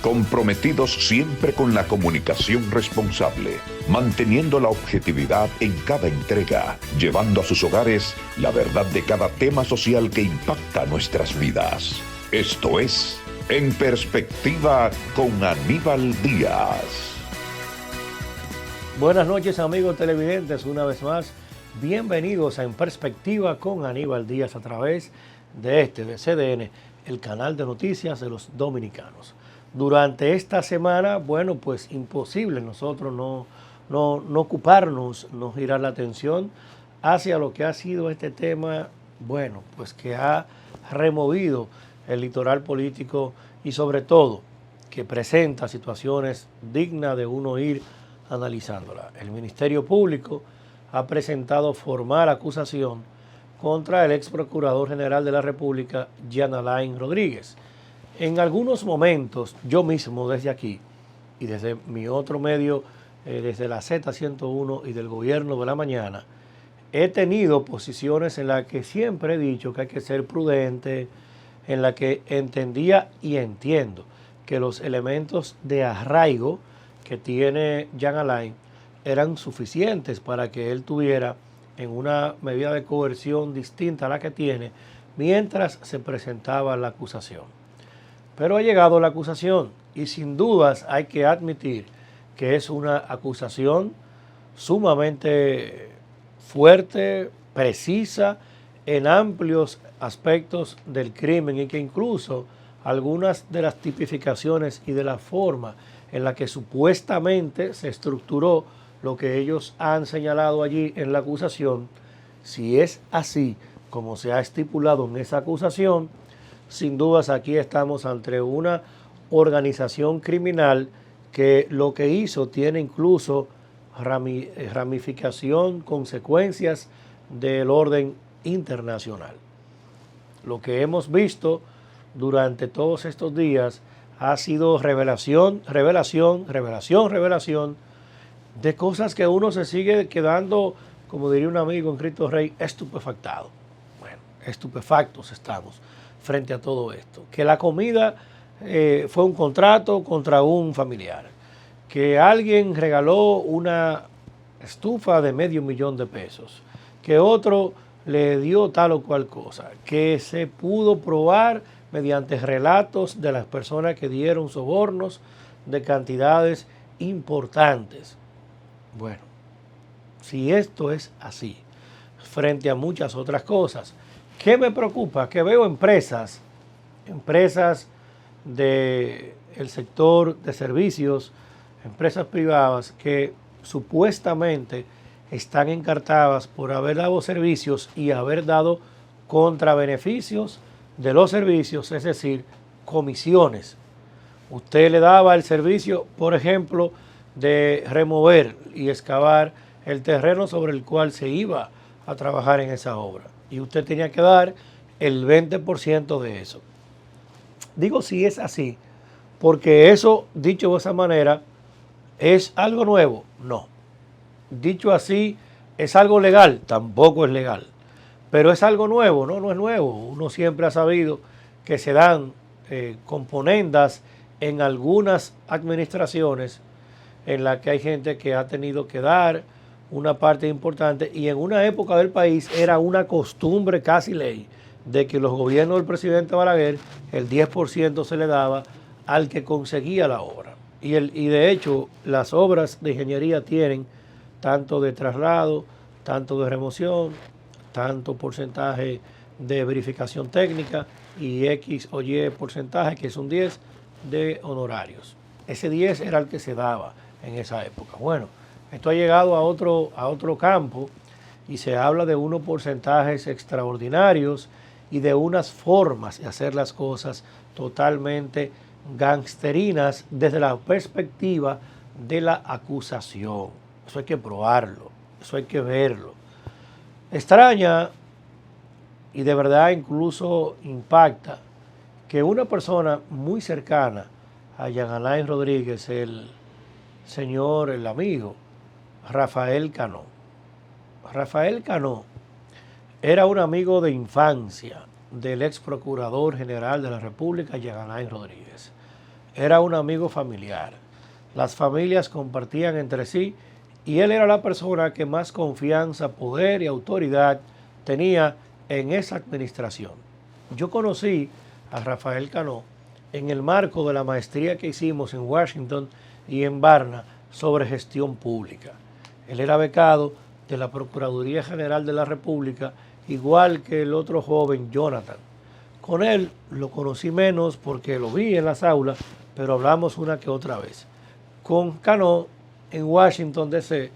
comprometidos siempre con la comunicación responsable, manteniendo la objetividad en cada entrega, llevando a sus hogares la verdad de cada tema social que impacta nuestras vidas. Esto es En Perspectiva con Aníbal Díaz. Buenas noches, amigos televidentes, una vez más, bienvenidos a En Perspectiva con Aníbal Díaz a través de CDN, el canal de noticias de los dominicanos. Durante esta semana, bueno, pues imposible nosotros no ocuparnos, no girar la atención hacia lo que ha sido este tema, bueno, pues que ha removido el litoral político y sobre todo que presenta situaciones dignas de uno ir analizándola. El Ministerio Público ha presentado formal acusación contra el ex procurador general de la República, Jean Alain Rodríguez. En algunos momentos, yo mismo desde aquí y desde mi otro medio, desde la Z101 y del Gobierno de la Mañana, he tenido posiciones en las que siempre he dicho que hay que ser prudente, en la que entendía y entiendo que los elementos de arraigo que tiene Jean Alain eran suficientes para que él tuviera en una medida de coerción distinta a la que tiene mientras se presentaba la acusación. Pero ha llegado la acusación y sin dudas hay que admitir que es una acusación sumamente fuerte, precisa, en amplios aspectos del crimen y que incluso algunas de las tipificaciones y de la forma en la que supuestamente se estructuró lo que ellos han señalado allí en la acusación, si es así como se ha estipulado en esa acusación, sin dudas aquí estamos ante una organización criminal que lo que hizo tiene incluso ramificación, consecuencias del orden internacional. Lo que hemos visto durante todos estos días ha sido revelación de cosas que uno se sigue quedando, como diría un amigo en Cristo Rey, estupefactado. Bueno, estupefactos estamos frente a todo esto. Que la comida fue un contrato contra un familiar. Que alguien regaló una estufa de $500,000. Que otro le dio tal o cual cosa. Que se pudo probar mediante relatos de las personas que dieron sobornos de cantidades importantes. Bueno, si esto es así, frente a muchas otras cosas, ¿qué me preocupa? Que veo empresas del sector de servicios, empresas privadas que supuestamente están encartadas por haber dado servicios y haber dado contrabeneficios de los servicios, es decir, comisiones. Usted le daba el servicio, por ejemplo, de remover y excavar el terreno sobre el cual se iba a trabajar en esa obra. Y usted tenía que dar el 20% de eso. Digo si es así, porque eso, dicho de esa manera, ¿es algo nuevo? No. Dicho así, ¿es algo legal? Tampoco es legal. Pero ¿es algo nuevo? No, no es nuevo. Uno siempre ha sabido que se dan componendas en algunas administraciones en la que hay gente que ha tenido que dar una parte importante y en una época del país era una costumbre casi ley de que los gobiernos del presidente Balaguer el 10% se le daba al que conseguía la obra. Y de hecho las obras de ingeniería tienen tanto de traslado, tanto de remoción, tanto porcentaje de verificación técnica y X o Y porcentaje, que es un 10 de honorarios. Ese 10 era el que se daba en esa época. Bueno, esto ha llegado a otro campo y se habla de unos porcentajes extraordinarios y de unas formas de hacer las cosas totalmente gangsterinas desde la perspectiva de la acusación. Eso hay que probarlo, eso hay que verlo. Extraña y de verdad incluso impacta que una persona muy cercana a Jean Alain Rodríguez, el amigo Rafael Cano. Rafael Cano era un amigo de infancia del ex procurador general de la República, Jean Alain Rodríguez. era un amigo familiar. Las familias compartían entre sí y él era la persona que más confianza, poder y autoridad tenía en esa administración. Yo conocí a Rafael Cano en el marco de la maestría que hicimos en Washington y en Varna sobre gestión pública. Él era becado de la Procuraduría General de la República, igual que el otro joven, Jonathan. Con él lo conocí menos porque lo vi en las aulas, pero hablamos una que otra vez. Con Cano en Washington, D.C.,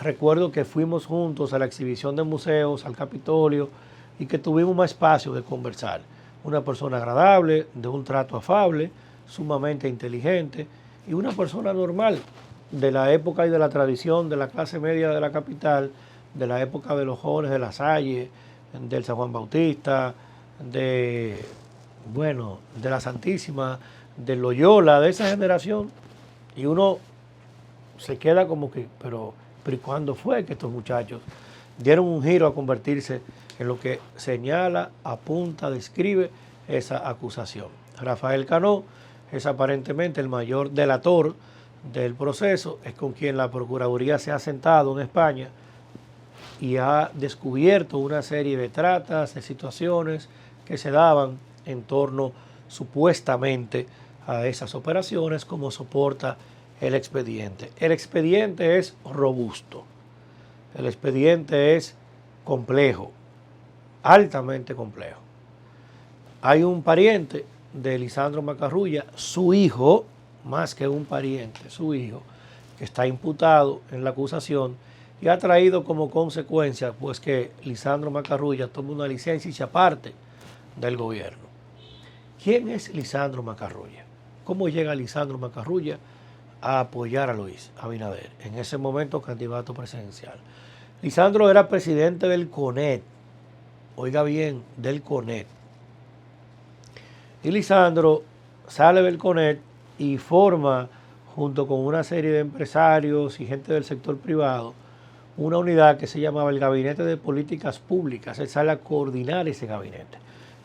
recuerdo que fuimos juntos a la exhibición de museos, al Capitolio, y que tuvimos más espacio de conversar. Una persona agradable, de un trato afable, sumamente inteligente, y una persona normal, de la época y de la tradición de la clase media de la capital, de la época de los jóvenes de La Salle, del San Juan Bautista, de la Santísima, de Loyola, de esa generación, y uno se queda como que, pero ¿y cuándo fue que estos muchachos dieron un giro a convertirse en lo que señala, apunta, describe esa acusación? Rafael Cano es aparentemente el mayor delator del proceso, es con quien la Procuraduría se ha sentado en España y ha descubierto una serie de tratas, de situaciones que se daban en torno supuestamente a esas operaciones, como soporta el expediente. El expediente es robusto, el expediente es complejo, altamente complejo. Hay un pariente de Lisandro Macarrulla, su hijo, más que un pariente, su hijo, que está imputado en la acusación y ha traído como consecuencia pues que Lisandro Macarrulla tome una licencia y se aparte del gobierno. ¿Quién es Lisandro Macarrulla? ¿Cómo llega Lisandro Macarrulla a apoyar a Luis Abinader, en ese momento candidato presidencial? Lisandro era presidente del CONET, oiga bien, del CONET. Y Lisandro sale del CONET y forma, junto con una serie de empresarios y gente del sector privado, una unidad que se llamaba el Gabinete de Políticas Públicas. Él sale a coordinar ese gabinete,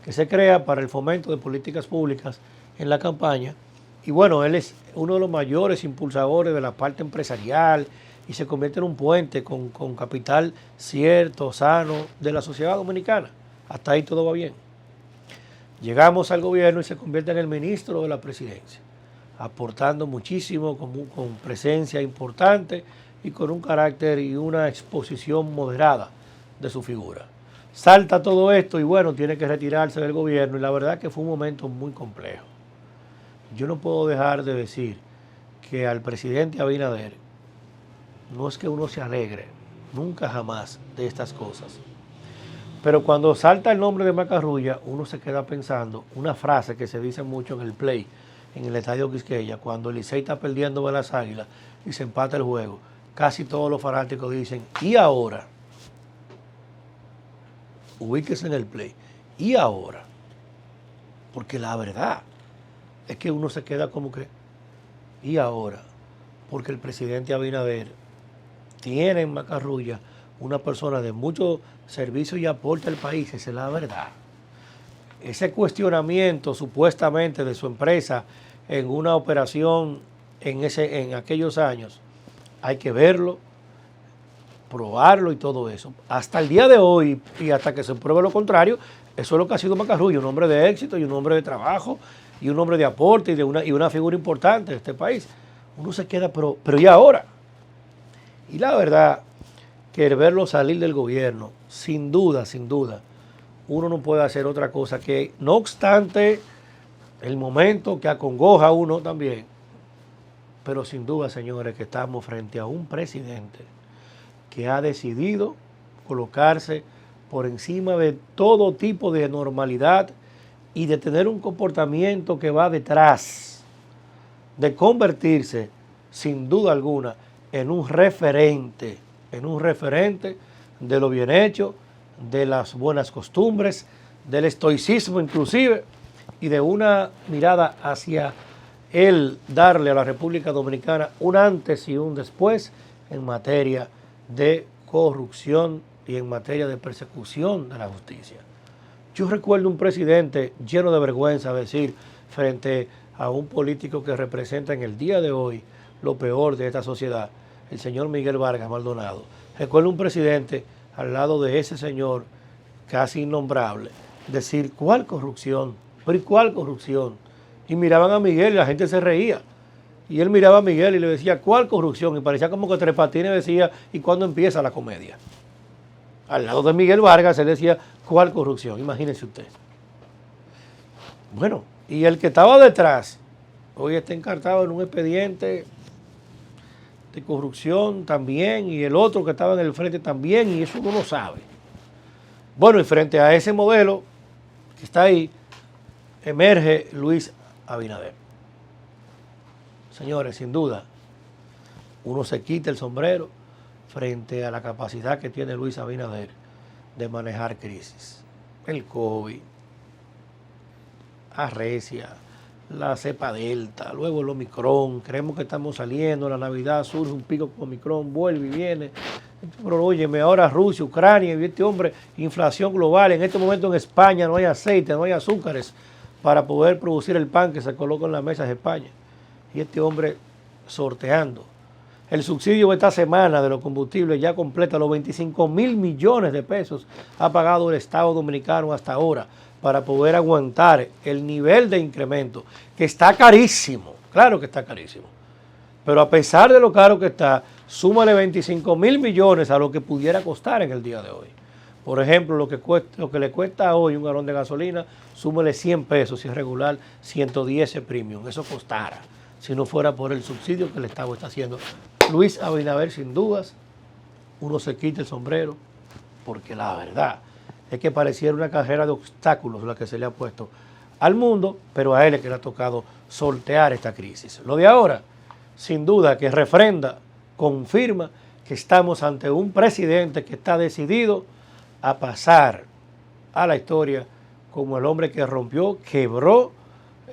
que se crea para el fomento de políticas públicas en la campaña. Y bueno, él es uno de los mayores impulsadores de la parte empresarial y se convierte en un puente con capital cierto, sano, de la sociedad dominicana. Hasta ahí todo va bien. Llegamos al gobierno y se convierte en el ministro de la presidencia, aportando muchísimo, con presencia importante y con un carácter y una exposición moderada de su figura. Salta todo esto y bueno, tiene que retirarse del gobierno y la verdad que fue un momento muy complejo. Yo no puedo dejar de decir que al presidente Abinader no es que uno se alegre, nunca jamás, de estas cosas. Pero cuando salta el nombre de Macarrulla, uno se queda pensando, una frase que se dice mucho en el play, en el estadio Quisqueya, cuando el Licey está perdiendo de las Águilas y se empata el juego, casi todos los fanáticos dicen, ¿y ahora? Ubíquese en el play, ¿y ahora? Porque la verdad es que uno se queda como que, ¿y ahora? Porque el presidente Abinader tiene en Macarrulla una persona de mucho servicio y aporte al país, esa es la verdad. Ese cuestionamiento supuestamente de su empresa en una operación en aquellos años, hay que verlo, probarlo y todo eso. Hasta el día de hoy y hasta que se pruebe lo contrario, eso es lo que ha sido Macarrulla, un hombre de éxito y un hombre de trabajo y un hombre de aporte y una figura importante de este país. Uno se queda, pero ¿y ahora? Y la verdad que el verlo salir del gobierno, sin duda, uno no puede hacer otra cosa que, no obstante el momento que acongoja a uno también, pero sin duda, señores, que estamos frente a un presidente que ha decidido colocarse por encima de todo tipo de normalidad y de tener un comportamiento que va detrás de convertirse, sin duda alguna, en un referente de lo bien hecho, de las buenas costumbres, del estoicismo inclusive, y de una mirada hacia el darle a la República Dominicana un antes y un después en materia de corrupción y en materia de persecución de la justicia. Yo recuerdo un presidente lleno de vergüenza decir frente a un político que representa en el día de hoy lo peor de esta sociedad, el señor Miguel Vargas Maldonado. Recuerdo un presidente al lado de ese señor casi innombrable decir, ¿cuál corrupción? ¿Pero y cuál corrupción? Y miraban a Miguel y la gente se reía. Y él miraba a Miguel y le decía, ¿cuál corrupción? Y parecía como que Tres Patines decía, ¿y cuándo empieza la comedia? Al lado de Miguel Vargas él decía, ¿cuál corrupción? Imagínense usted. Bueno, y el que estaba detrás, hoy está encartado en un expediente de corrupción también, y el otro que estaba en el frente también, y eso uno no sabe. Bueno, y frente a ese modelo que está ahí, emerge Luis Abinader. Señores, sin duda, uno se quita el sombrero frente a la capacidad que tiene Luis Abinader de manejar crisis. El COVID, arrecia, la cepa delta, luego el Omicron, creemos que estamos saliendo, la Navidad surge un pico con Omicron, vuelve y viene. Pero óyeme, ahora Rusia, Ucrania, y este hombre, inflación global, en este momento en España no hay aceite, no hay azúcares para poder producir el pan que se coloca en las mesas de España. Y este hombre sorteando. El subsidio de esta semana de los combustibles ya completa los 25.000 millones de pesos ha pagado el Estado Dominicano hasta ahora para poder aguantar el nivel de incremento, que está carísimo, claro que está carísimo. Pero a pesar de lo caro que está, súmale 25.000 millones a lo que pudiera costar en el día de hoy. Por ejemplo, lo que le cuesta hoy un galón de gasolina, súmale 100 pesos, si es regular, 110 es premium, eso costara, si no fuera por el subsidio que el Estado está haciendo. Luis Abinader, sin dudas, uno se quita el sombrero, porque la verdad es que pareciera una carrera de obstáculos la que se le ha puesto al mundo, pero a él es que le ha tocado sortear esta crisis. Lo de ahora, sin duda, que refrenda, confirma que estamos ante un presidente que está decidido a pasar a la historia como el hombre que rompió, quebró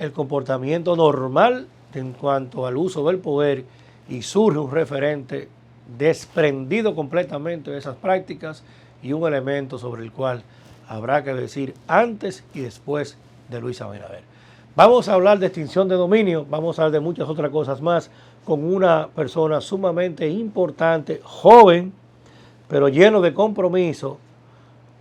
el comportamiento normal en cuanto al uso del poder y surge un referente desprendido completamente de esas prácticas y un elemento sobre el cual habrá que decir antes y después de Luis Abinader. Vamos a hablar de extinción de dominio, vamos a hablar de muchas otras cosas más con una persona sumamente importante, joven, pero lleno de compromiso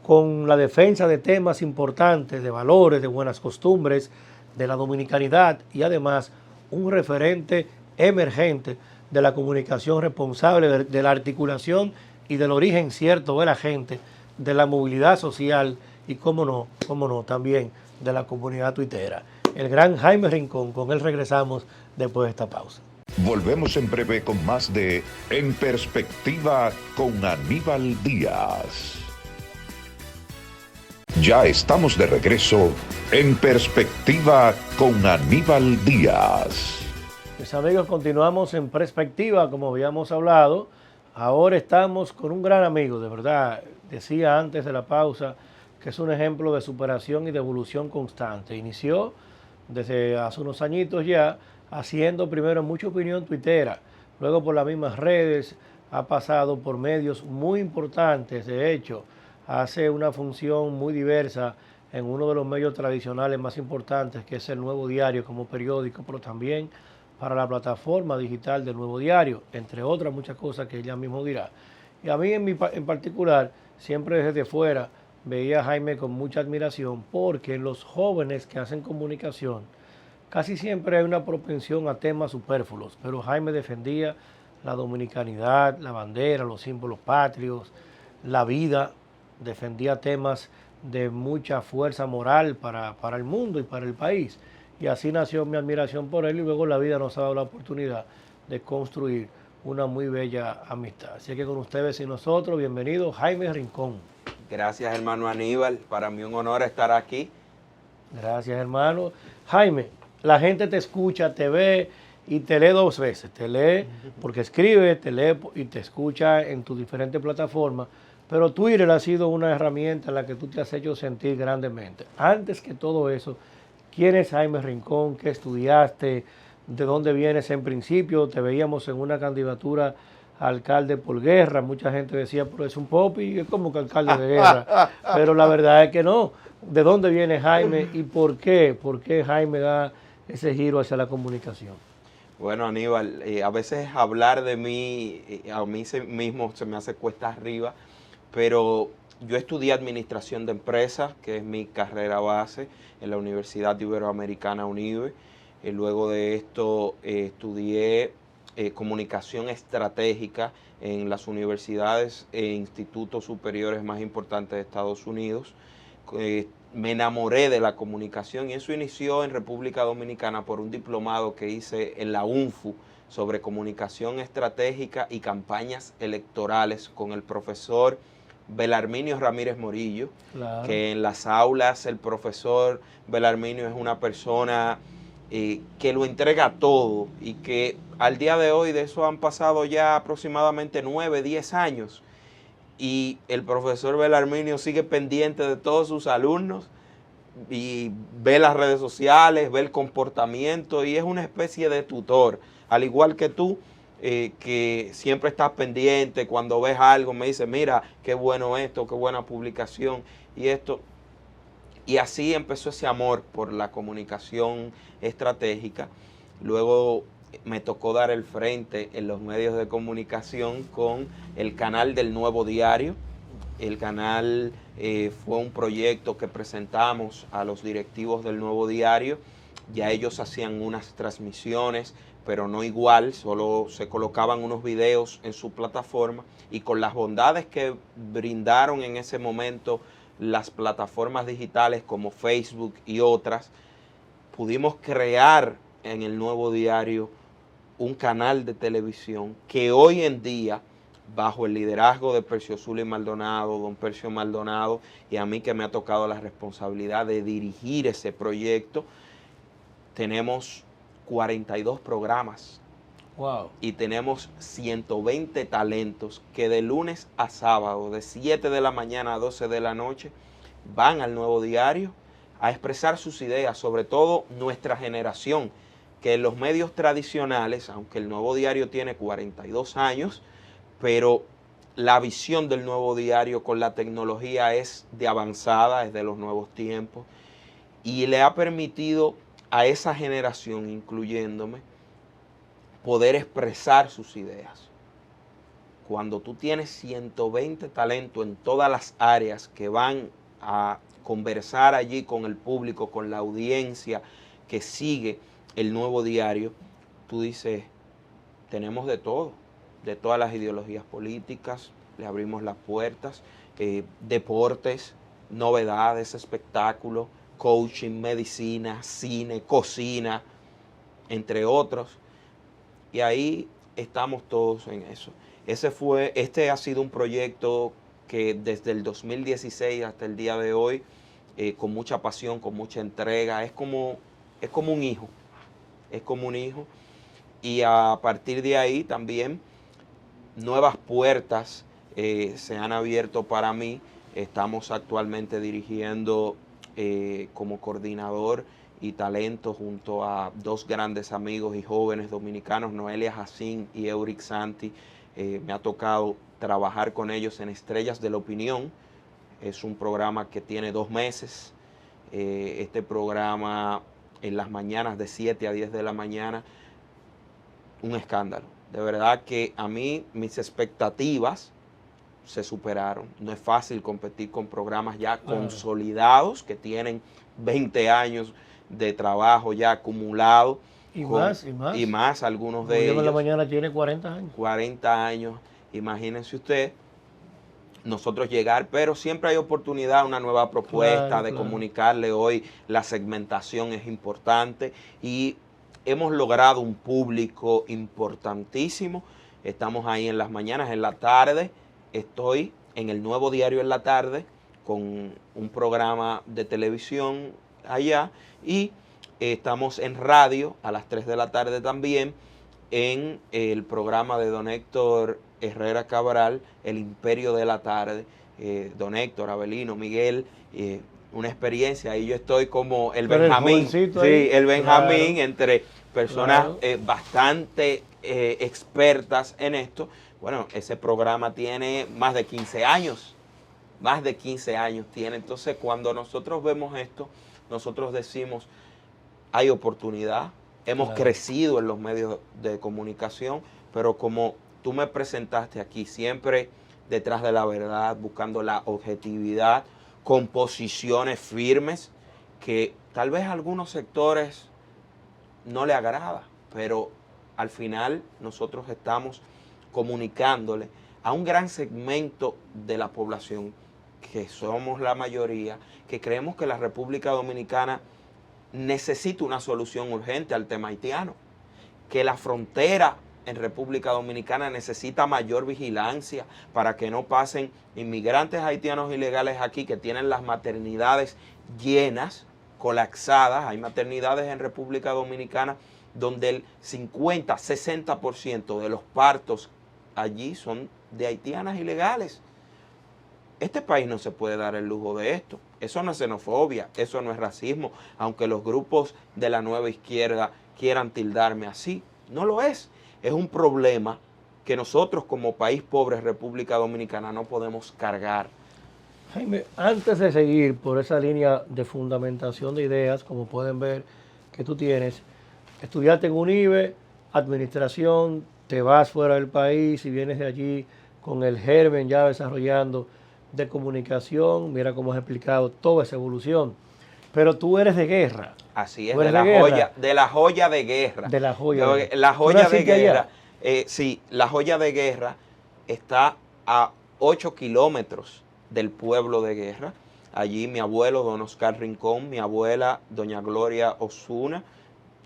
con la defensa de temas importantes, de valores, de buenas costumbres, de la dominicanidad y además un referente emergente de la comunicación responsable, de la articulación y del origen cierto de la gente, de la movilidad social y, cómo no, también de la comunidad tuitera. El gran Jaime Rincón, con él regresamos después de esta pausa. Volvemos en breve con más de En Perspectiva con Aníbal Díaz. Ya estamos de regreso en Perspectiva con Aníbal Díaz. Mis amigos, continuamos en Perspectiva, como habíamos hablado. Ahora estamos con un gran amigo, de verdad. Decía antes de la pausa que es un ejemplo de superación y de evolución constante. Inició desde hace unos añitos ya, haciendo primero mucha opinión tuitera, luego por las mismas redes, ha pasado por medios muy importantes, de hecho, hace una función muy diversa en uno de los medios tradicionales más importantes, que es el Nuevo Diario como periódico, pero también para la plataforma digital del Nuevo Diario, entre otras muchas cosas que ella mismo dirá. Y a mí en particular, siempre desde fuera, veía a Jaime con mucha admiración, porque en los jóvenes que hacen comunicación, casi siempre hay una propensión a temas superfluos, pero Jaime defendía la dominicanidad, la bandera, los símbolos patrios, la vida, defendía temas de mucha fuerza moral para el mundo y para el país. Y así nació mi admiración por él y luego la vida nos ha dado la oportunidad de construir una muy bella amistad. Así que con ustedes y nosotros, bienvenido Jaime Rincón. Gracias, hermano Aníbal. Para mí un honor estar aquí. Gracias, hermano. Jaime, la gente te escucha, te ve y te lee dos veces. Te lee porque escribe, te lee y te escucha en tus diferentes plataformas. Pero Twitter ha sido una herramienta en la que tú te has hecho sentir grandemente. Antes que todo eso, ¿quién es Jaime Rincón? ¿Qué estudiaste? ¿De dónde vienes en principio? Te veíamos en una candidatura a alcalde por Guerra. Mucha gente decía, pero es un popi, es como que alcalde de Guerra. Pero la verdad es que no. ¿De dónde viene Jaime y por qué? ¿Por qué Jaime da ese giro hacia la comunicación? Bueno, Aníbal, a veces hablar de mí, a mí mismo se me hace cuesta arriba, pero yo estudié Administración de Empresas, que es mi carrera base, en la Universidad Iberoamericana UNIBE. Luego de esto estudié Comunicación Estratégica en las universidades e institutos superiores más importantes de Estados Unidos. Me enamoré de la comunicación y eso inició en República Dominicana por un diplomado que hice en la UNFU sobre comunicación estratégica y campañas electorales con el profesor Belarminio Ramírez Morillo, Claro. que en las aulas el profesor Belarminio es una persona que lo entrega todo y que al día de hoy de eso han pasado ya aproximadamente 9, 10 años. Y el profesor Belarminio sigue pendiente de todos sus alumnos y ve las redes sociales, ve el comportamiento y es una especie de tutor, al igual que tú, que siempre estás pendiente, cuando ves algo me dice, mira, qué bueno esto, qué buena publicación y esto. Y así empezó ese amor por la comunicación estratégica. Luego me tocó dar el frente en los medios de comunicación con el canal del Nuevo Diario. El canal fue un proyecto que presentamos a los directivos del Nuevo Diario. Ya ellos hacían unas transmisiones, pero no igual, solo se colocaban unos videos en su plataforma y con las bondades que brindaron en ese momento las plataformas digitales como Facebook y otras, pudimos crear en el Nuevo Diario un canal de televisión que hoy en día, bajo el liderazgo de Percio Zuli Maldonado, don Percio Maldonado, y a mí que me ha tocado la responsabilidad de dirigir ese proyecto, tenemos 42 programas. Wow. Y tenemos 120 talentos que de lunes a sábado, de 7 de la mañana a 12 de la noche, van al Nuevo Diario a expresar sus ideas, sobre todo nuestra generación, que en los medios tradicionales, aunque el Nuevo Diario tiene 42 años, pero la visión del Nuevo Diario con la tecnología es de avanzada, es de los nuevos tiempos, y le ha permitido a esa generación, incluyéndome, poder expresar sus ideas. Cuando tú tienes 120 talentos en todas las áreas que van a conversar allí con el público, con la audiencia que sigue el Nuevo Diario, tú dices, tenemos de todo, de todas las ideologías políticas, le abrimos las puertas, deportes, novedades, espectáculos, coaching, medicina, cine, cocina, entre otros. Y ahí estamos todos en eso. Este ha sido un proyecto que desde el 2016 hasta el día de hoy, con mucha pasión, con mucha entrega, es como un hijo. Es como un hijo. Y a partir de ahí también nuevas puertas se han abierto para mí. Estamos actualmente dirigiendo como coordinador y talento junto a dos grandes amigos y jóvenes dominicanos, Noelia Jacín y Euric Santi. Me ha tocado trabajar con ellos en Estrellas de la Opinión. Es un programa que tiene 2 meses. Este programa en las mañanas de 7 a 10 de la mañana, un escándalo. De verdad que a mí mis expectativas se superaron. No es fácil competir con programas ya consolidados que tienen 20 años de trabajo ya acumulado. Y más algunos de ellos. En la mañana tiene 40 años. 40 años, imagínense usted, nosotros llegar, pero siempre hay oportunidad, una nueva propuesta de comunicarle. Hoy la segmentación es importante y hemos logrado un público importantísimo. Estamos ahí en las mañanas, en la tarde, estoy en el Nuevo Diario en la tarde con un programa de televisión allá y estamos en radio a las 3 de la tarde también en el programa de don Héctor Herrera Cabral, El Imperio de la Tarde. Don Héctor, Abelino, Miguel, una experiencia. Ahí yo estoy como el Benjamín. El Benjamín, entre personas bastante expertas en esto. Bueno, ese programa tiene más de 15 años. Más de 15 años tiene. Entonces, cuando nosotros vemos esto, nosotros decimos, hay oportunidad, hemos Claro. crecido en los medios de comunicación, pero como tú me presentaste aquí, siempre detrás de la verdad, buscando la objetividad, con posiciones firmes, que tal vez a algunos sectores no le agrada, pero al final nosotros estamos comunicándole a un gran segmento de la población, que somos la mayoría, que creemos que la República Dominicana necesita una solución urgente al tema haitiano, que la frontera en República Dominicana necesita mayor vigilancia para que no pasen inmigrantes haitianos ilegales aquí, que tienen las maternidades llenas, colapsadas. Hay maternidades en República Dominicana donde el 50-60% de los partos allí son de haitianas ilegales. Este país no se puede dar el lujo de esto. Eso no es xenofobia, eso no es racismo, aunque los grupos de la nueva izquierda quieran tildarme así. No lo es. Es un problema que nosotros como país pobre, República Dominicana, no podemos cargar. Jaime, antes de seguir por esa línea de fundamentación de ideas, como pueden ver que tú tienes, estudiaste en UNIBE, administración, te vas fuera del país y vienes de allí con el germen ya desarrollando de comunicación, mira cómo has explicado toda esa evolución, pero tú eres de guerra. Así es, ¿Tú eres de la de joya, guerra? de la joya de guerra. De la joya. La ¿Tú joya de naciste allá? guerra, sí, la joya de guerra está a 8 kilómetros del pueblo de Guerra. Allí mi abuelo, don Oscar Rincón, mi abuela, doña Gloria Osuna,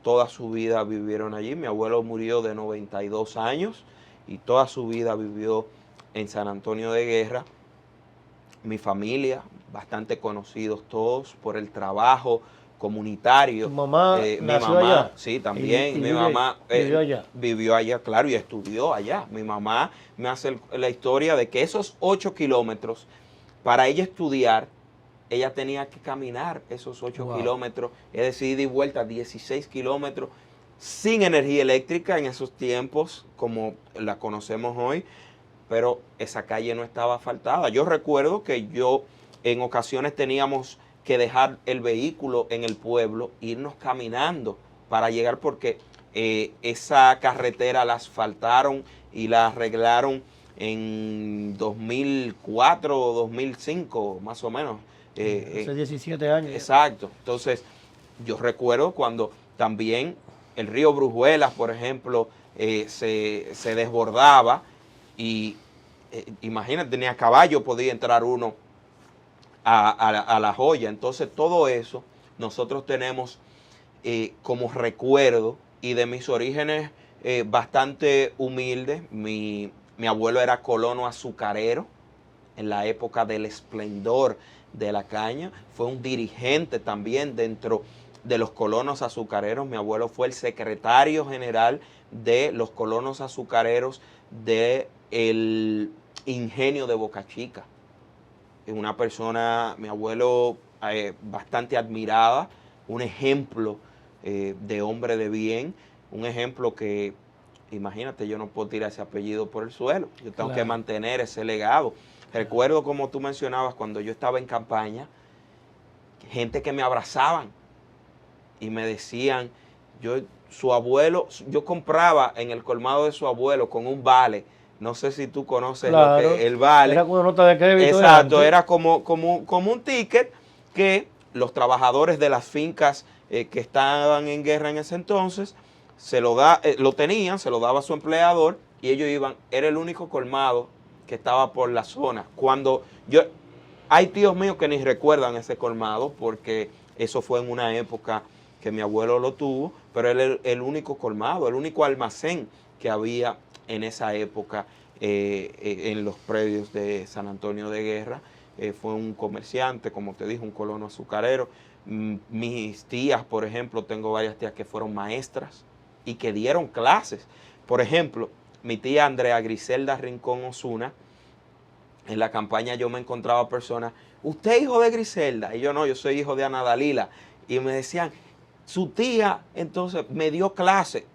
toda su vida vivieron allí. Mi abuelo murió de 92 años y toda su vida vivió en San Antonio de Guerra. Mi familia, bastante conocidos todos por el trabajo comunitario. ¿Tu mamá mi nació mamá, allá? sí, también. Y Mi mamá vivió allá. vivió allá, claro, y estudió allá. Mi mamá me hace la historia de que esos 8 kilómetros, para ella estudiar, ella tenía que caminar esos 8 Wow. kilómetros, es decir, ida y vuelta 16 kilómetros, sin energía eléctrica en esos tiempos, como la conocemos hoy, pero esa calle no estaba asfaltada. Yo recuerdo que yo en ocasiones teníamos que dejar el vehículo en el pueblo, irnos caminando para llegar, porque esa carretera la asfaltaron y la arreglaron en 2004 o 2005, más o menos. Hace 17 años. Exacto. Entonces, yo recuerdo cuando también el río Brujuelas, por ejemplo, se desbordaba y imagínate, ni a caballo podía entrar uno a la joya. Entonces, todo eso nosotros tenemos como recuerdo, y de mis orígenes bastante humildes. Mi abuelo era colono azucarero en la época del esplendor de la caña. Fue un dirigente también dentro de los colonos azucareros. Mi abuelo fue el secretario general de los colonos azucareros del ingenio de Boca Chica. Es una persona, mi abuelo, bastante admirada, un ejemplo de hombre de bien, un ejemplo que, imagínate, yo no puedo tirar ese apellido por el suelo, yo tengo que mantener ese legado. Recuerdo, como tú mencionabas, cuando yo estaba en campaña, gente que me abrazaban y me decían, su abuelo, yo compraba en el colmado de su abuelo con un vale. No sé si tú conoces lo que el vale. Era como una nota de crédito. Exacto, era como un ticket que los trabajadores de las fincas que estaban en guerra en ese entonces lo tenían, se lo daba a su empleador y ellos iban. Era el único colmado que estaba por la zona. Hay tíos míos que ni recuerdan ese colmado porque eso fue en una época que mi abuelo lo tuvo, pero él era el único colmado, el único almacén que había en esa época en los predios de San Antonio de Guerra. Fue un comerciante, como te dije, un colono azucarero. Mis tías, por ejemplo, tengo varias tías que fueron maestras y que dieron clases. Por ejemplo, mi tía Andrea Griselda Rincón Osuna, en la campaña yo me encontraba personas, ¿usted es hijo de Griselda? Y yo no, yo soy hijo de Ana Dalila. Y me decían, su tía, entonces me dio clase.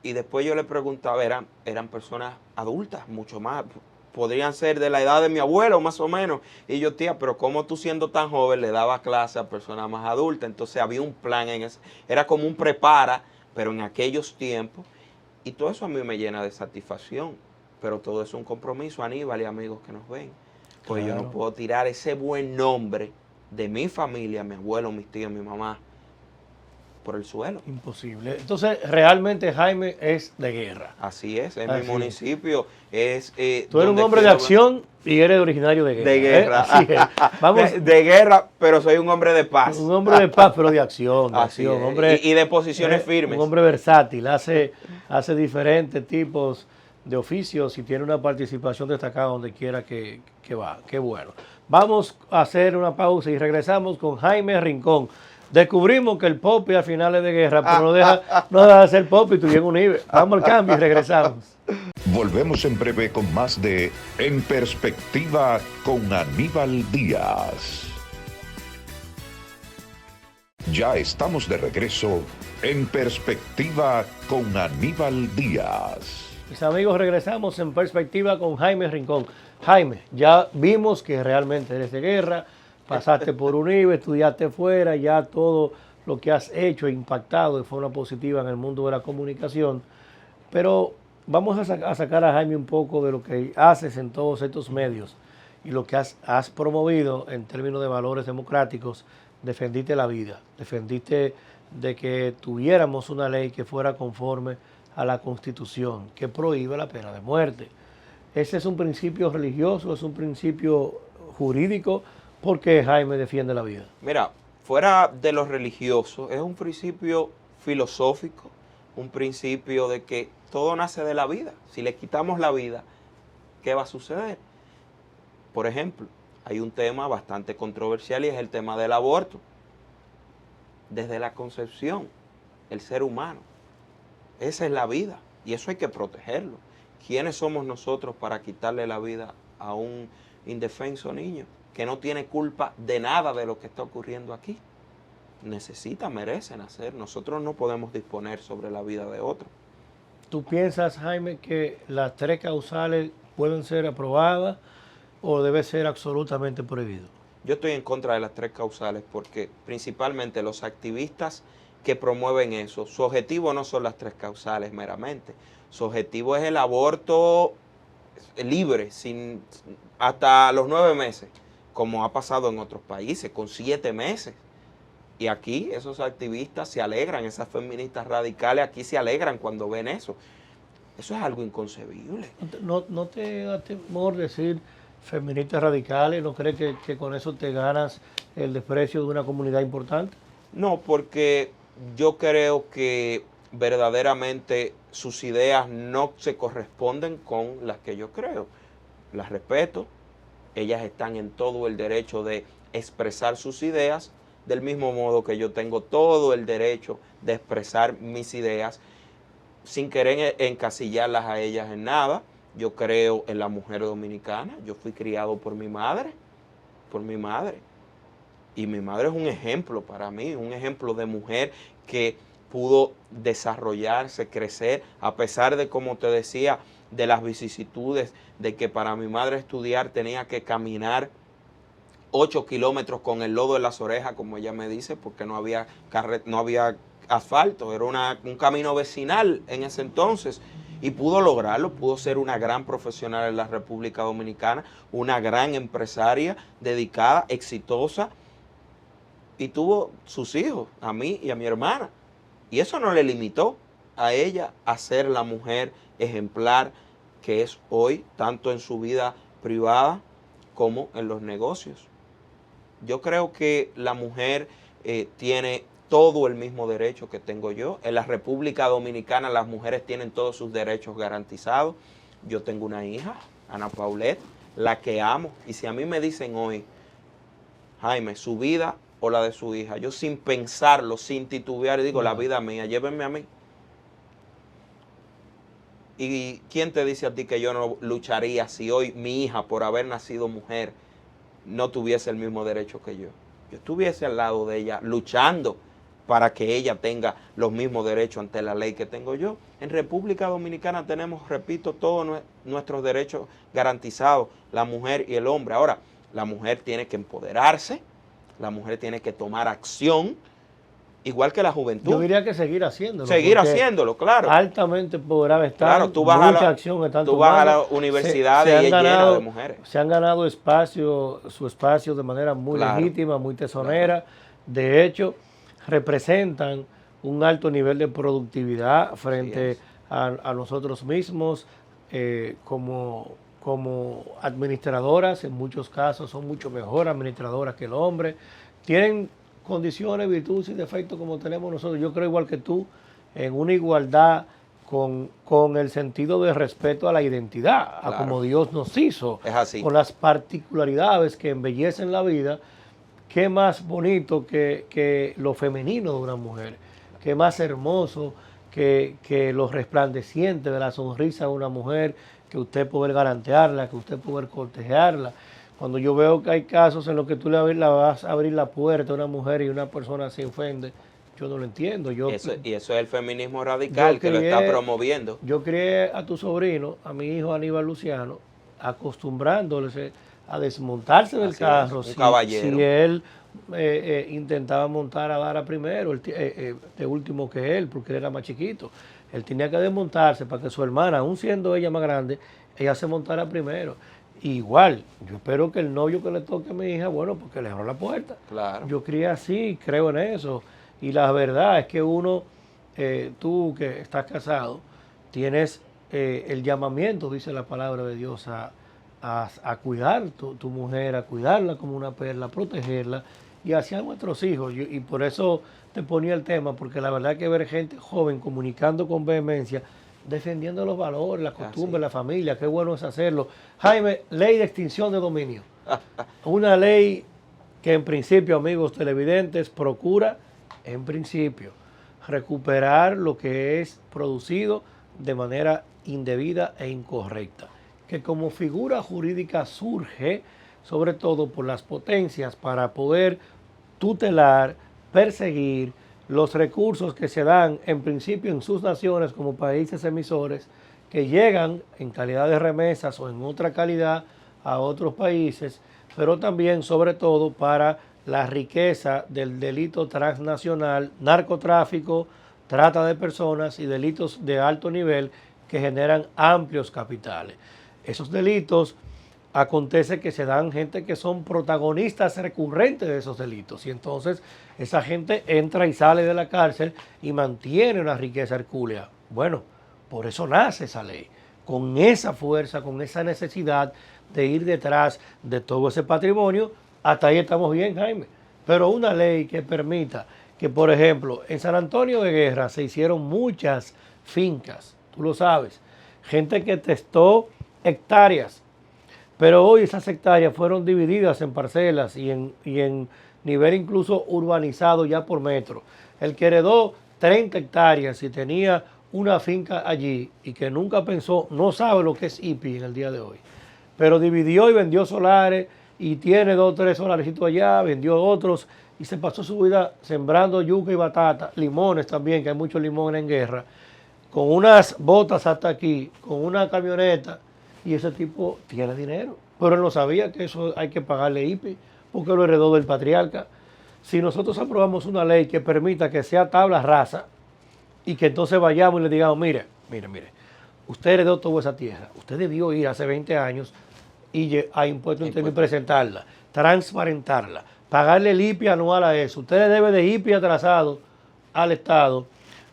Y después yo le preguntaba, eran personas adultas, mucho más, podrían ser de la edad de mi abuelo, más o menos. Y yo, tía, pero ¿cómo tú siendo tan joven le dabas clase a personas más adultas? Entonces había un plan en ese, era como un prepara, pero en aquellos tiempos. Y todo eso a mí me llena de satisfacción. Pero todo eso es un compromiso, Aníbal y amigos que nos ven. Pues yo no puedo tirar ese buen nombre de mi familia, mi abuelo, mis tíos, mi mamá, por el suelo. Imposible. Entonces, realmente Jaime es de guerra. Así es, en mi municipio es... Tú eres un hombre de acción y eres originario de guerra. De guerra. Así es. Vamos, de guerra, pero soy un hombre de paz. un hombre de paz, pero de acción. De Así acción. es. Hombre, Y de posiciones firmes. Un hombre versátil, hace diferentes tipos de oficios y tiene una participación destacada donde quiera que va. Qué bueno. Vamos a hacer una pausa y regresamos con Jaime Rincón. Descubrimos que el Popi al final es de guerra, pero no deja de ser Popi, tú y en Unive. Vamos al cambio y regresamos. Volvemos en breve con más de En Perspectiva con Aníbal Díaz. Ya estamos de regreso en Perspectiva con Aníbal Díaz. Mis amigos, regresamos en Perspectiva con Jaime Rincón. Jaime, ya vimos que realmente eres de guerra, pasaste por Unive, estudiaste fuera, ya todo lo que has hecho e impactado de forma positiva en el mundo de la comunicación. Pero vamos a sacar a Jaime un poco de lo que haces en todos estos medios y lo que has promovido en términos de valores democráticos. Defendiste la vida, defendiste de que tuviéramos una ley que fuera conforme a la Constitución, que prohíbe la pena de muerte. Ese es un principio religioso, es un principio jurídico. ¿Por qué Jaime defiende la vida? Mira, fuera de lo religioso, es un principio filosófico, un principio de que todo nace de la vida. Si le quitamos la vida, ¿qué va a suceder? Por ejemplo, hay un tema bastante controversial y es el tema del aborto. Desde la concepción, el ser humano, esa es la vida y eso hay que protegerlo. ¿Quiénes somos nosotros para quitarle la vida a un indefenso niño que no tiene culpa de nada de lo que está ocurriendo aquí? Necesita, merece nacer. Nosotros no podemos disponer sobre la vida de otro. ¿Tú piensas, Jaime, que las 3 causales pueden ser aprobadas o debe ser absolutamente prohibido? Yo estoy en contra de las 3 causales porque principalmente los activistas que promueven eso, su objetivo no son las 3 causales meramente. Su objetivo es el aborto libre, hasta los 9 meses, como ha pasado en otros países, con 7 meses. Y aquí esos activistas se alegran, esas feministas radicales aquí se alegran cuando ven eso. Eso es algo inconcebible. ¿No te da temor decir feministas radicales? ¿No crees que con eso te ganas el desprecio de una comunidad importante? No, porque yo creo que verdaderamente sus ideas no se corresponden con las que yo creo. Las respeto, ellas están en todo el derecho de expresar sus ideas, del mismo modo que yo tengo todo el derecho de expresar mis ideas sin querer encasillarlas a ellas en nada. Yo creo en la mujer dominicana, yo fui criado por mi madre. Y mi madre es un ejemplo para mí, un ejemplo de mujer que pudo desarrollarse, crecer, a pesar de, como te decía, de las vicisitudes, de que para mi madre estudiar tenía que caminar 8 kilómetros con el lodo en las orejas, como ella me dice, porque no había asfalto, era un camino vecinal en ese entonces. Y pudo lograrlo, pudo ser una gran profesional en la República Dominicana, una gran empresaria, dedicada, exitosa, y tuvo sus hijos, a mí y a mi hermana. Y eso no le limitó a ella a ser la mujer ejemplar que es hoy, tanto en su vida privada como en los negocios. Yo creo que la mujer tiene todo el mismo derecho que tengo yo. En la República Dominicana las mujeres tienen todos sus derechos garantizados. Yo tengo una hija, Ana Paulette, la que amo. Y si a mí me dicen hoy, Jaime, su vida o la de su hija, yo sin pensarlo, sin titubear, digo, la vida mía, llévenme a mí. ¿Y quién te dice a ti que yo no lucharía si hoy mi hija, por haber nacido mujer, no tuviese el mismo derecho que yo? Yo estuviese al lado de ella luchando para que ella tenga los mismos derechos ante la ley que tengo yo. En República Dominicana tenemos, repito, todos nuestros derechos garantizados, la mujer y el hombre. Ahora, la mujer tiene que empoderarse, la mujer tiene que tomar acción, igual que la juventud. Yo diría que seguir haciéndolo. Seguir haciéndolo, claro. Altamente empoderada están, claro, tú vas mucha acción están tú tomando. vas a la universidad y es llena de mujeres. Se han ganado su espacio de manera muy legítima, muy tesonera. De hecho, representan un alto nivel de productividad frente a nosotros mismos como administradoras. En muchos casos son mucho mejor administradoras que el hombre. Tienen condiciones, virtudes y defectos como tenemos nosotros. Yo creo igual que tú, en una igualdad con el sentido de respeto a la identidad, a como Dios nos hizo. Es así. Con las particularidades que embellecen la vida. Qué más bonito que lo femenino de una mujer, qué más hermoso que lo resplandeciente de la sonrisa de una mujer, que usted poder garantearla, que usted poder cortejarla. Cuando yo veo que hay casos en los que tú le vas a abrir la puerta a una mujer y una persona se ofende, yo no lo entiendo. Y eso es el feminismo radical que lo está promoviendo. Yo crié a tu sobrino, a mi hijo Aníbal Luciano, acostumbrándole a desmontarse del carro un caballero. Si él intentaba montar a Dara primero, de último que él, porque él era más chiquito. Él tenía que desmontarse para que su hermana, aún siendo ella más grande, ella se montara primero. Igual, yo espero que el novio que le toque a mi hija, bueno, porque le abro la puerta. Claro. Yo crié así, creo en eso. Y la verdad es que uno, tú que estás casado, tienes el llamamiento, dice la palabra de Dios, a cuidar tu mujer, a cuidarla como una perla, a protegerla y hacia nuestros hijos. Y por eso te ponía el tema, porque la verdad es que ver gente joven comunicando con vehemencia, defendiendo los valores, las costumbres, la familia, qué bueno es hacerlo. Jaime, ley de extinción de dominio. Una ley que en principio, amigos televidentes, procura, en principio, recuperar lo que es producido de manera indebida e incorrecta, que como figura jurídica surge sobre todo por las potencias para poder tutelar, perseguir los recursos que se dan en principio en sus naciones como países emisores, que llegan en calidad de remesas o en otra calidad a otros países, pero también sobre todo para la riqueza del delito transnacional, narcotráfico, trata de personas y delitos de alto nivel que generan amplios capitales. Esos delitos acontece que se dan gente que son protagonistas recurrentes de esos delitos y entonces esa gente entra y sale de la cárcel y mantiene una riqueza hercúlea. Bueno, por eso nace esa ley, con esa fuerza, con esa necesidad de ir detrás de todo ese patrimonio. Hasta ahí estamos bien, Jaime, pero una ley que permita que, por ejemplo, en San Antonio de Guerra se hicieron muchas fincas, tú lo sabes, gente que testó hectáreas, pero hoy esas hectáreas fueron divididas en parcelas y en nivel incluso urbanizado ya por metro. El que heredó 30 hectáreas y tenía una finca allí y que nunca pensó, no sabe lo que es IPI en el día de hoy, pero dividió y vendió solares y tiene 2 o 3 solarecitos allá, vendió otros y se pasó su vida sembrando yuca y batata, limones también, que hay muchos limones en Guerra, con unas botas hasta aquí, con una camioneta, y ese tipo tiene dinero. Pero él no sabía que eso hay que pagarle IPI, porque lo heredó del patriarca. Si nosotros aprobamos una ley que permita que sea tabla rasa, y que entonces vayamos y le digamos, mire, usted heredó toda esa tierra, usted debió ir hace 20 años y a impuesto interno y presentarla, transparentarla, pagarle el IPI anual a eso. Usted le debe de IPI atrasado al Estado,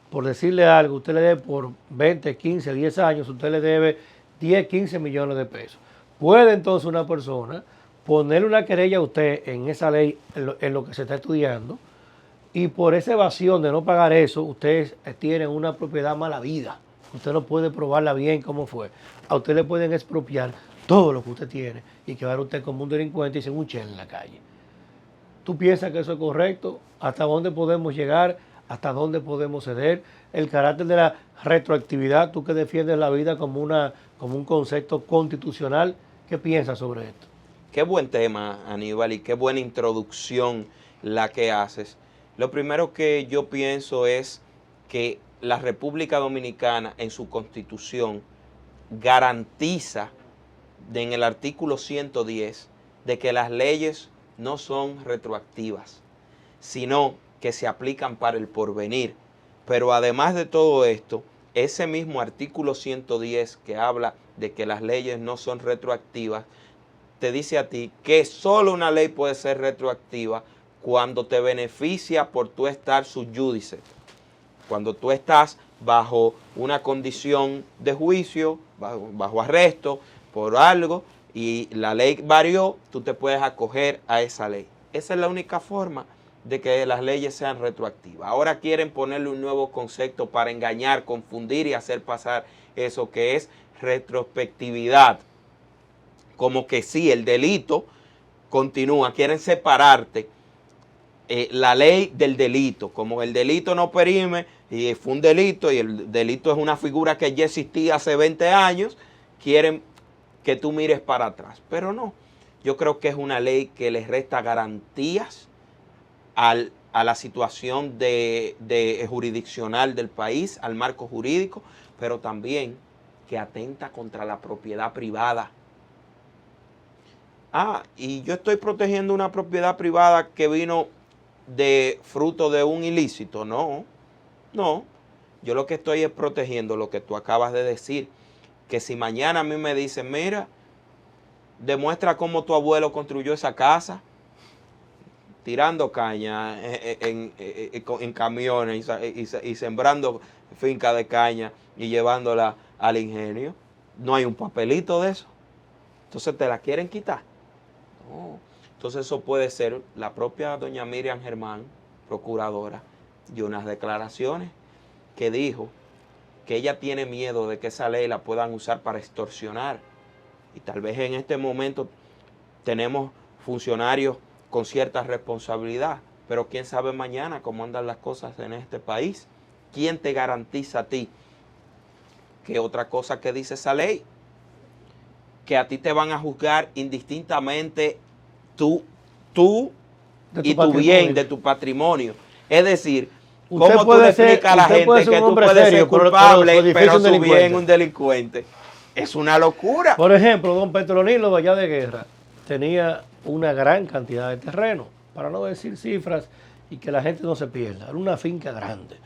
por decirle algo, usted le debe por 20, 15, 10 años, usted le debe 10, 15 millones de pesos. Puede entonces una persona ponerle una querella a usted en esa ley, en lo que se está estudiando, y por esa evasión de no pagar eso, usted tiene una propiedad mala vida. Usted no puede probarla bien cómo fue. A usted le pueden expropiar todo lo que usted tiene y quedar usted como un delincuente y sin un chel en la calle. ¿Tú piensas que eso es correcto? ¿Hasta dónde podemos llegar? ¿Hasta dónde podemos ceder? El carácter de la retroactividad, tú que defiendes la vida como un concepto constitucional, ¿qué piensas sobre esto? Qué buen tema, Aníbal, y qué buena introducción la que haces. Lo primero que yo pienso es que la República Dominicana en su constitución garantiza en el artículo 110 de que las leyes no son retroactivas, sino que se aplican para el porvenir. Pero además de todo esto, ese mismo artículo 110 que habla de que las leyes no son retroactivas, te dice a ti que solo una ley puede ser retroactiva cuando te beneficia por tú estar sub judice. Cuando tú estás bajo una condición de juicio, bajo arresto, por algo, y la ley varió, tú te puedes acoger a esa ley. Esa es la única forma de que las leyes sean retroactivas. Ahora quieren ponerle un nuevo concepto para engañar, confundir y hacer pasar eso que es retrospectividad. Como que sí, el delito continúa, quieren separarte la ley del delito, como el delito no perime y fue un delito y el delito es una figura que ya existía hace 20 años, quieren que tú mires para atrás, pero no, yo creo que es una ley que les resta garantías a la situación de jurisdiccional del país, al marco jurídico, pero también que atenta contra la propiedad privada. Y yo estoy protegiendo una propiedad privada que vino de fruto de un ilícito. No, yo lo que estoy es protegiendo lo que tú acabas de decir, que si mañana a mí me dicen, mira, demuestra cómo tu abuelo construyó esa casa, tirando caña en camiones y sembrando fincas de caña y llevándola al ingenio, no hay un papelito de eso, entonces te la quieren quitar. No. Entonces eso puede ser la propia doña Miriam Germán, procuradora, dio unas declaraciones que dijo que ella tiene miedo de que esa ley la puedan usar para extorsionar. Y tal vez en este momento tenemos funcionarios con cierta responsabilidad, pero quién sabe mañana cómo andan las cosas en este país. ¿Quién te garantiza a ti que otra cosa que dice esa ley? Que a ti te van a juzgar indistintamente tú y tu bien, de tu patrimonio. Es decir, ¿cómo tú le explicas a la gente que tú puedes ser culpable, pero su bien un delincuente? Es una locura. Por ejemplo, don Petronilo de allá de Guerra tenía una gran cantidad de terreno, para no decir cifras y que la gente no se pierda. Era una finca grande.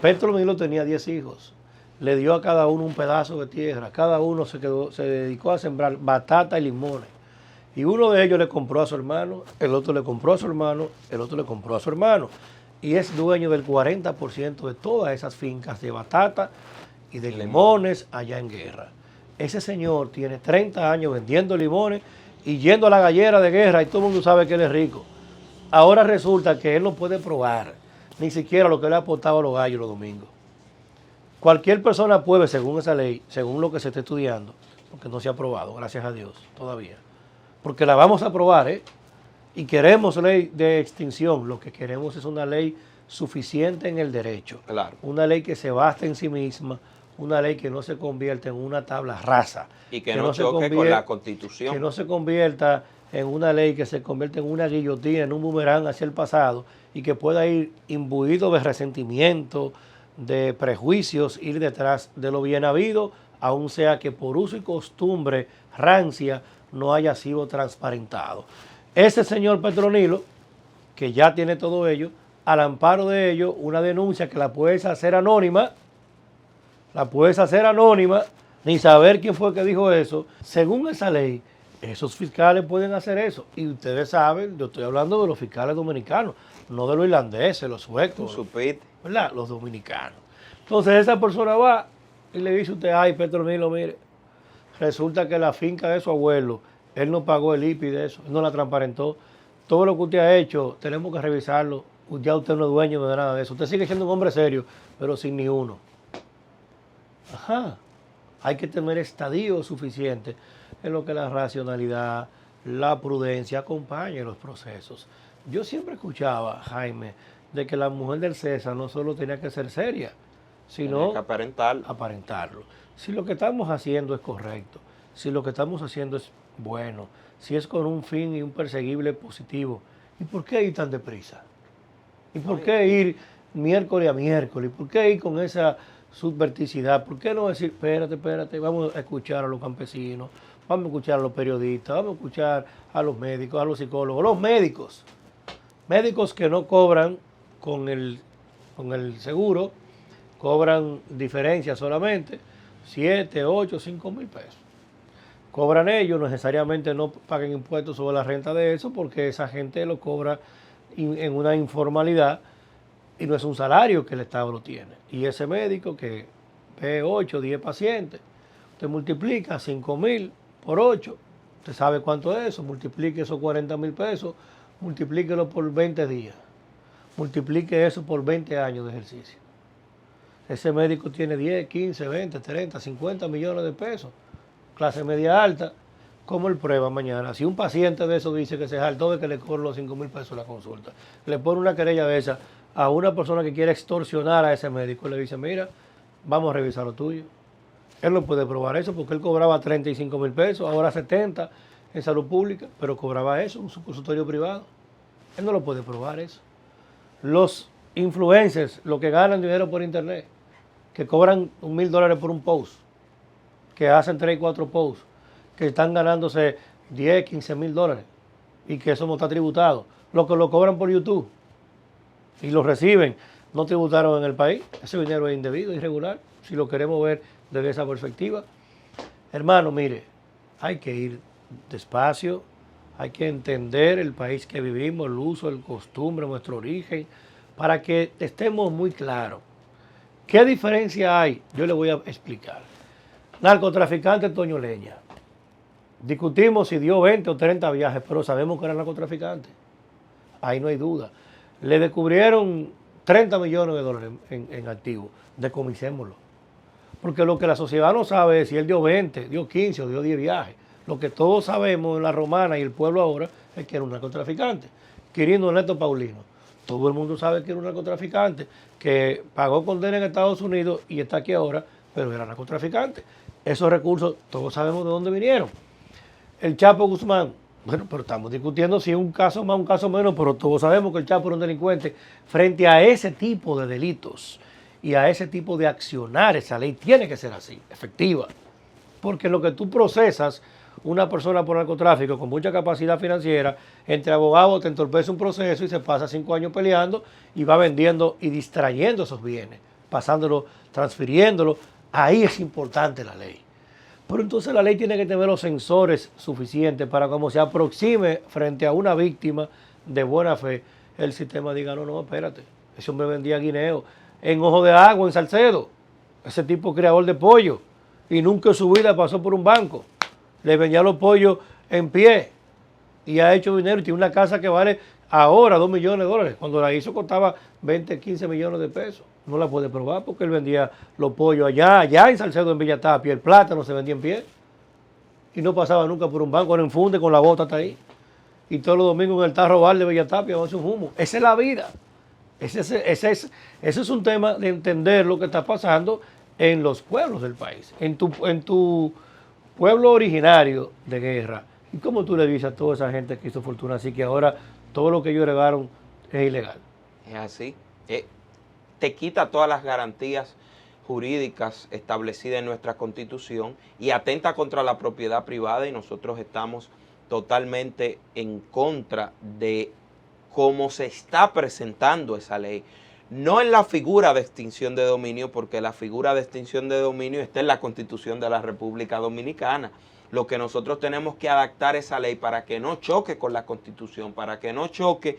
Petronilo tenía 10 hijos. Le dio a cada uno un pedazo de tierra. Cada uno se dedicó a sembrar batata y limones. Y uno de ellos le compró a su hermano, el otro le compró a su hermano, el otro le compró a su hermano. Y es dueño del 40% de todas esas fincas de batata y de limones allá en Guerra. Ese señor tiene 30 años vendiendo limones y yendo a la gallera de Guerra y todo el mundo sabe que él es rico. Ahora resulta que él no puede probar ni siquiera lo que le ha aportado a los gallos los domingos. Cualquier persona puede, según esa ley, según lo que se está estudiando, porque no se ha aprobado, gracias a Dios, todavía. Porque la vamos a aprobar, y queremos ley de extinción. Lo que queremos es una ley suficiente en el derecho. Claro. Una ley que se baste en sí misma, una ley que no se convierta en una tabla rasa. Y que no choque con la Constitución. Que no se convierta en una ley que se convierta en una guillotina, en un boomerang hacia el pasado y que pueda ir imbuido de resentimiento, de prejuicios, ir detrás de lo bien habido, aun sea que por uso y costumbre rancia no haya sido transparentado. Ese señor Petronilo, que ya tiene todo ello, al amparo de ello, una denuncia que la puedes hacer anónima, ni saber quién fue que dijo eso. Según esa ley, esos fiscales pueden hacer eso. Y ustedes saben, yo estoy hablando de los fiscales dominicanos, no de los irlandeses, los suecos, ¿verdad? Los dominicanos. Entonces esa persona va y le dice a usted, ay, Petronilo, mire, resulta que la finca de su abuelo, él no pagó el IPI de eso, él no la transparentó. Todo lo que usted ha hecho, tenemos que revisarlo. Ya usted no es dueño de nada de eso. Usted sigue siendo un hombre serio, pero sin ni uno. Ajá. Hay que tener estadio suficiente en lo que la racionalidad, la prudencia acompañe los procesos. Yo siempre escuchaba, Jaime, de que la mujer del César no solo tenía que ser seria, sino que aparentarlo. Si lo que estamos haciendo es correcto, si lo que estamos haciendo es bueno, si es con un fin y un perseguible positivo, ¿y por qué ir tan deprisa? ¿Y por qué ir miércoles a miércoles? ¿Por qué ir con esa subverticidad? ¿Por qué no decir, espérate, vamos a escuchar a los campesinos, vamos a escuchar a los periodistas, vamos a escuchar a los médicos, a los psicólogos, los médicos que no cobran con el seguro, cobran diferencias solamente, 7, 8, 5 mil pesos. Cobran ellos, necesariamente no paguen impuestos sobre la renta de eso, porque esa gente lo cobra en una informalidad y no es un salario que el Estado lo tiene. Y ese médico que ve 8, 10 pacientes, usted multiplica 5 mil por 8, usted sabe cuánto es eso, multiplique esos 40 mil pesos, multiplíquelo por 20 días, multiplique eso por 20 años de ejercicio. Ese médico tiene 10, 15, 20, 30, 50 millones de pesos, clase media alta. ¿Cómo él prueba mañana? Si un paciente de eso dice que se saltó de que le cobran los 5 mil pesos la consulta, le pone una querella de esa a una persona que quiere extorsionar a ese médico, le dice, mira, vamos a revisar lo tuyo. Él no puede probar eso porque él cobraba 35 mil pesos, ahora 70 en salud pública, pero cobraba eso en un consultorio privado. Él no lo puede probar eso. Los influencers, los que ganan dinero por internet, que cobran $1,000 por un post, que hacen 3 y 4 posts, que están ganándose 10, 15 mil dólares y que eso no está tributado. Los que lo cobran por YouTube y lo reciben, no tributaron en el país. Ese dinero es indebido, irregular, si lo queremos ver desde esa perspectiva. Hermano, mire, hay que ir despacio, hay que entender el país que vivimos, el uso, el costumbre, nuestro origen, para que estemos muy claros. ¿Qué diferencia hay? Yo le voy a explicar. Narcotraficante Toño Leña. Discutimos si dio 20 o 30 viajes, pero sabemos que era narcotraficante. Ahí no hay duda. Le descubrieron 30 millones de dólares en activos. Decomisémoslo. Porque lo que la sociedad no sabe es si él dio 20, dio 15 o dio 10 viajes. Lo que todos sabemos en la romana y el pueblo ahora es que era un narcotraficante. Quirino Neto Paulino. Todo el mundo sabe que era un narcotraficante, que pagó condena en Estados Unidos y está aquí ahora, pero era narcotraficante. Esos recursos todos sabemos de dónde vinieron. El Chapo Guzmán, bueno, pero estamos discutiendo si es un caso más, un caso menos, pero todos sabemos que el Chapo era un delincuente. Frente a ese tipo de delitos y a ese tipo de accionar, esa ley tiene que ser así, efectiva. Porque lo que tú procesas, una persona por narcotráfico con mucha capacidad financiera, entre abogados te entorpece un proceso y se pasa 5 años peleando y va vendiendo y distrayendo esos bienes, pasándolo, transfiriéndolo. Ahí es importante la ley. Pero entonces la ley tiene que tener los sensores suficientes para cuando se aproxime frente a una víctima de buena fe, el sistema diga, no, espérate, ese hombre vendía guineo en Ojo de Agua, en Salcedo, ese tipo criador de pollo, y nunca en su vida pasó por un banco, le vendía los pollos en pie, y ha hecho dinero, y tiene una casa que vale ahora $2 millones, cuando la hizo costaba 20, 15 millones de pesos. No la puede probar porque él vendía los pollos allá en Salcedo, en Villa Tapia, el plátano se vendía en pie y no pasaba nunca por un banco, no enfunde con la bota hasta ahí. Y todos los domingos en el tarro bar de Villa Tapia va a hacer un humo. Esa es la vida. Ese es un tema de entender lo que está pasando en los pueblos del país, en tu pueblo originario de guerra. ¿Y cómo tú le dices a toda esa gente que hizo fortuna así que ahora todo lo que ellos heredaron es ilegal? Es así. Te quita todas las garantías jurídicas establecidas en nuestra Constitución y atenta contra la propiedad privada, y nosotros estamos totalmente en contra de cómo se está presentando esa ley. No en la figura de extinción de dominio, porque la figura de extinción de dominio está en la Constitución de la República Dominicana. Lo que nosotros tenemos que adaptar esa ley para que no choque con la Constitución, para que no choque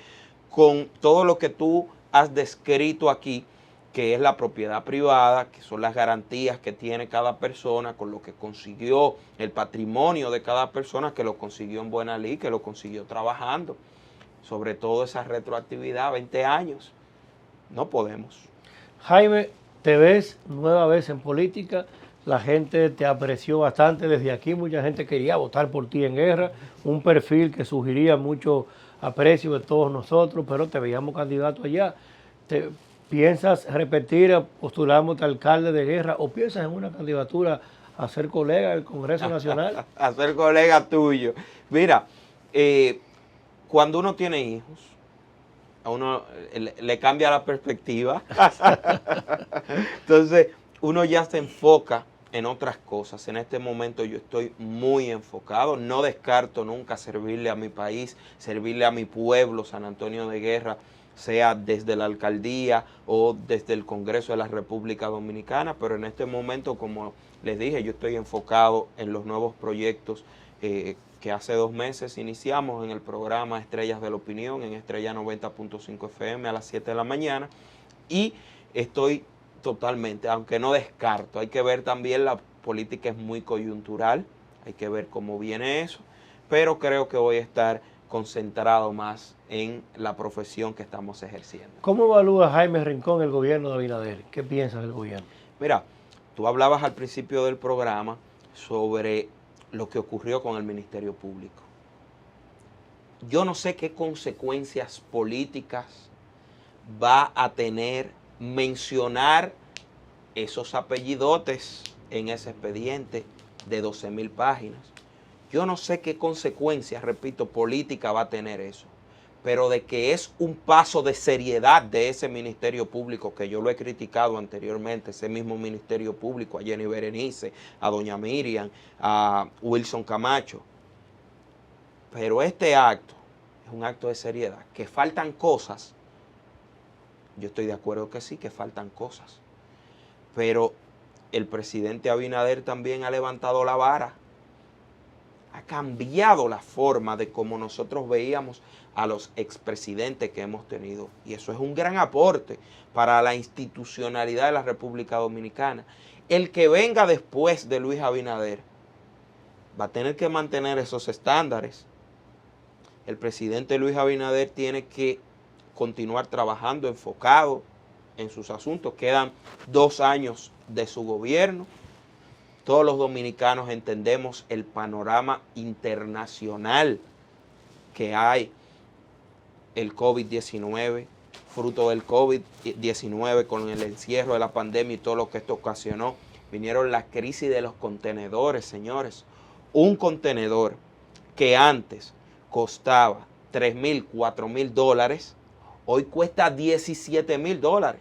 con todo lo que tú has descrito aquí, que es la propiedad privada, que son las garantías que tiene cada persona, con lo que consiguió el patrimonio de cada persona, que lo consiguió en buena ley, que lo consiguió trabajando. Sobre todo esa retroactividad, 20 años. No podemos. Jaime, te ves nueva vez en política, la gente te apreció bastante desde aquí, mucha gente quería votar por ti en guerra, un perfil que sugería mucho aprecio de todos nosotros, pero te veíamos candidato allá. ¿Piensas repetir, postulándote alcalde de guerra o piensas en una candidatura a ser colega del Congreso Nacional? A ser colega tuyo. Mira, cuando uno tiene hijos, a uno le cambia la perspectiva. Entonces, uno ya se enfoca en otras cosas. En este momento yo estoy muy enfocado, no descarto nunca servirle a mi país, servirle a mi pueblo, San Antonio de Guerra, sea desde la alcaldía o desde el Congreso de la República Dominicana, pero en este momento, como les dije, yo estoy enfocado en los nuevos proyectos que hace 2 meses iniciamos en el programa Estrellas de la Opinión, en Estrella 90.5 FM a las 7 de la mañana, y estoy totalmente, aunque no descarto, hay que ver también, la política es muy coyuntural, hay que ver cómo viene eso, pero creo que voy a estar concentrado más en la profesión que estamos ejerciendo. ¿Cómo evalúa Jaime Rincón el gobierno de Abinader? ¿Qué piensas del gobierno? Mira, tú hablabas al principio del programa sobre lo que ocurrió con el Ministerio Público. Yo no sé qué consecuencias políticas va a tener mencionar esos apellidotes en ese expediente de 12,000 páginas. Yo no sé qué consecuencias, repito, política va a tener eso, pero de que es un paso de seriedad de ese Ministerio Público, que yo lo he criticado anteriormente, ese mismo Ministerio Público, a Jenny Berenice, a doña Miriam, a Wilson Camacho, pero este acto es un acto de seriedad. Que faltan cosas, yo estoy de acuerdo que sí, que faltan cosas, pero el presidente Abinader también ha levantado la vara, ha cambiado la forma de cómo nosotros veíamos a los expresidentes que hemos tenido, y eso es un gran aporte para la institucionalidad de la República Dominicana. El que venga después de Luis Abinader va a tener que mantener esos estándares. El presidente Luis Abinader tiene que continuar trabajando enfocado en sus asuntos. Quedan 2 años de su gobierno. Todos los dominicanos entendemos el panorama internacional que hay. El COVID-19, fruto del COVID-19 con el encierro de la pandemia y todo lo que esto ocasionó, vinieron la crisis de los contenedores, señores. Un contenedor que antes costaba $3,000, $4,000, hoy cuesta $17,000,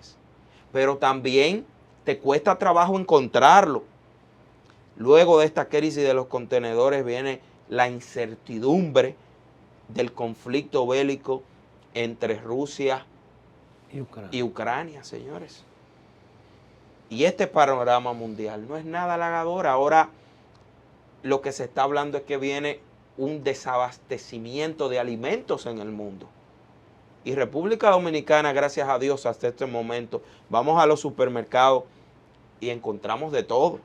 pero también te cuesta trabajo encontrarlo. Luego de esta crisis de los contenedores viene la incertidumbre del conflicto bélico entre Rusia y Ucrania, señores. Y este panorama mundial no es nada halagador. Ahora lo que se está hablando es que viene un desabastecimiento de alimentos en el mundo. Y República Dominicana, gracias a Dios, hasta este momento, vamos a los supermercados y encontramos de todo.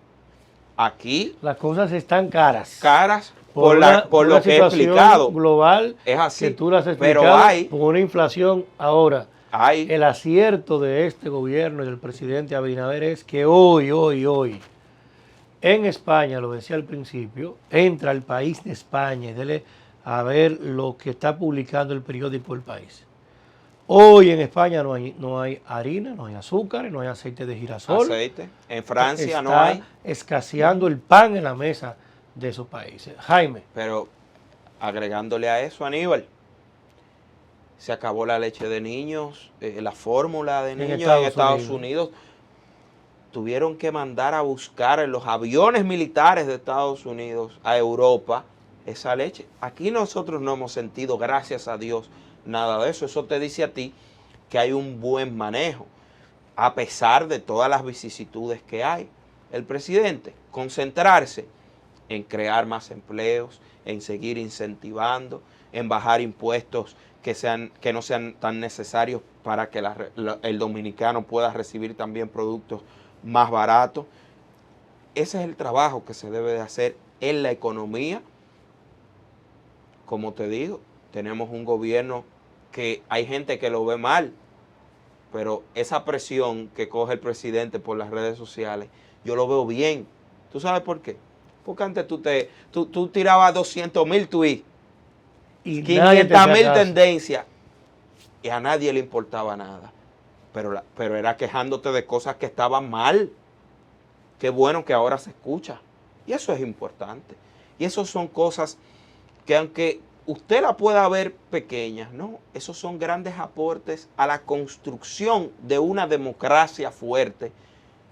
Aquí las cosas están caras. Caras por lo que he explicado. Global, es así. Que tú las has explicado, pero hay con una inflación ahora. Hay el acierto de este gobierno y del presidente Abinader es que hoy, en España, lo decía al principio, entra al país de España y dele a ver lo que está publicando el periódico El País. Hoy en España no hay harina, no hay azúcar, no hay aceite de girasol. Aceite. En Francia no hay. Está escaseando el pan en la mesa de esos países. Jaime. Pero agregándole a eso, Aníbal, se acabó la leche de niños, la fórmula de niños en Estados Unidos. Tuvieron que mandar a buscar en los aviones militares de Estados Unidos a Europa esa leche. Aquí nosotros no hemos sentido, gracias a Dios, nada de eso. Eso te dice a ti que hay un buen manejo, a pesar de todas las vicisitudes que hay. El presidente, concentrarse en crear más empleos, en seguir incentivando, en bajar impuestos que no sean tan necesarios para que el dominicano pueda recibir también productos más baratos. Ese es el trabajo que se debe de hacer en la economía. Como te digo, tenemos un gobierno que hay gente que lo ve mal, pero esa presión que coge el presidente por las redes sociales, yo lo veo bien. ¿Tú sabes por qué? Porque antes tú tirabas 200,000 tweets, y 500,000 tendencias, y a nadie le importaba nada. Pero era quejándote de cosas que estaban mal. Qué bueno que ahora se escucha. Y eso es importante. Y eso son cosas que, aunque usted la pueda ver pequeña, ¿no? Esos son grandes aportes a la construcción de una democracia fuerte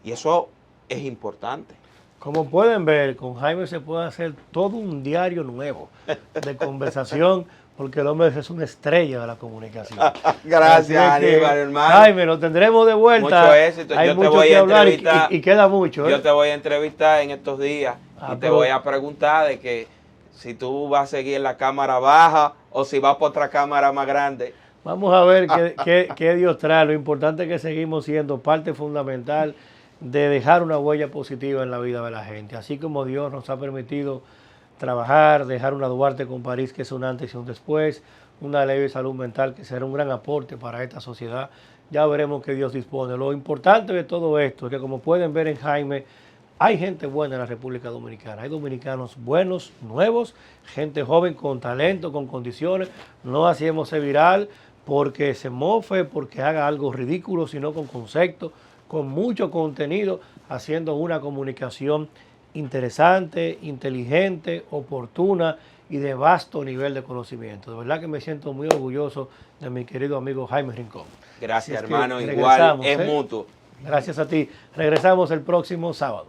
y eso es importante. Como pueden ver, con Jaime se puede hacer todo un diario nuevo de conversación, porque el hombre es una estrella de la comunicación. Gracias, Aníbal, hermano. Jaime, lo tendremos de vuelta. Mucho éxito. Hay Yo te mucho voy que a hablar entrevistar. y queda mucho. Yo te voy a entrevistar en estos días y te pero voy a preguntar de que si tú vas a seguir en la cámara baja o si vas por otra cámara más grande. Vamos a ver qué Dios trae. Lo importante es que seguimos siendo parte fundamental de dejar una huella positiva en la vida de la gente. Así como Dios nos ha permitido trabajar, dejar una Duarte con París que es un antes y un después, una ley de salud mental que será un gran aporte para esta sociedad. Ya veremos qué Dios dispone. Lo importante de todo esto es que, como pueden ver en Jaime, hay gente buena en la República Dominicana. Hay dominicanos buenos, nuevos, gente joven con talento, con condiciones. No hacemos viral porque se mofe, porque haga algo ridículo, sino con concepto, con mucho contenido, haciendo una comunicación interesante, inteligente, oportuna y de vasto nivel de conocimiento. De verdad que me siento muy orgulloso de mi querido amigo Jaime Rincón. Gracias, hermano. Igual es mutuo. Gracias a ti. Regresamos el próximo sábado.